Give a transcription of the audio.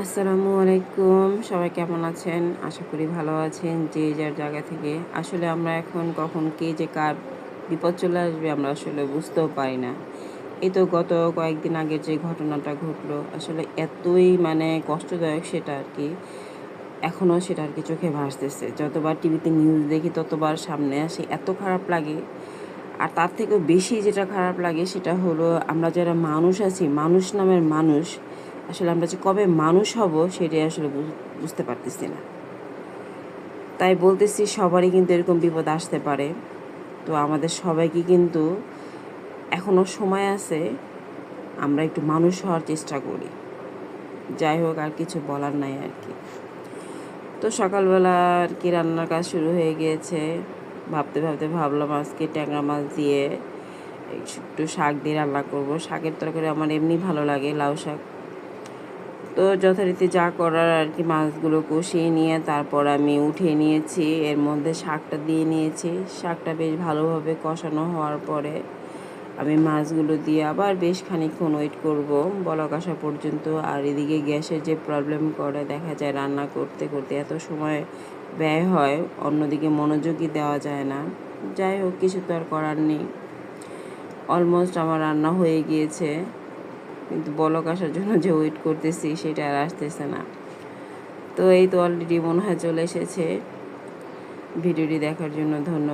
আসসালামু আলাইকুম, সবাই কেমন আছেন? আশা করি ভালো আছেন যে যার জায়গা থেকে। আসলে আমরা এখন কখন কে যে কার বিপদ চলে আসবে আমরা আসলে বুঝতেও পারি না। এই তো গত কয়েকদিন আগের যে ঘটনাটা ঘটলো, আসলে এতই কষ্টদায়ক সেটা আর কি। এখনও সেটা আর কি চোখে ভাসতেছে। যতবার টিভিতে নিউজ দেখি ততবার সামনে আসে, এত খারাপ লাগে। আর তার থেকেও বেশি যেটা খারাপ লাগে সেটা হলো আমরা যারা মানুষ আছি, মানুষ নামের মানুষ, আসলে আমরা যে কবে মানুষ হব সেটাই আসলে বুঝতে পারতেছি না। তাই বলতেছি সবারই কিন্তু এরকম বিপদ আসতে পারে। তো আমাদের সবাইকে কিন্তু এখনও সময় আছে, আমরা একটু মানুষ হওয়ার চেষ্টা করি। যাই হোক, আর কিছু বলার নাই আর কি। তো সকালবেলা আর কি রান্নার কাজ শুরু হয়ে গিয়েছে। ভাবতে ভাবতে ভাবলাম আজকে ট্যাংরা মাছ দিয়ে একটু শাক দিয়ে রান্না করব। শাকের তরকারি আমার এমনি ভালো লাগে, লাউ শাক। তো যথারীতি যা করার আর কি মাছগুলো কষিয়ে নিয়ে তারপর আমি উঠিয়ে নিয়েছি, এর মধ্যে শাকটা দিয়ে নিয়েছি। শাকটা বেশ ভালোভাবে কষানো হওয়ার পরে আমি মাছগুলো দিয়ে আবার বেশ খানিকক্ষণ ওয়েট করব বলক আসা পর্যন্ত। আর এদিকে গ্যাসের যে প্রবলেম করে, দেখা যায় রান্না করতে করতে এত সময় ব্যয় হয়, অন্যদিকে মনোযোগই দেওয়া যায় না। যাই হোক, কিছু তো আর করার নেই। অলমোস্ট আমার রান্না হয়ে গিয়েছে, কিন্তু বলক আসার জন্য যে ওয়েট করতেছি সেটা আর আসতেছে না। তো এই তো অলরেডি মনে হয় চলে এসেছে। ভিডিওটি দেখার জন্য ধন্যবাদ।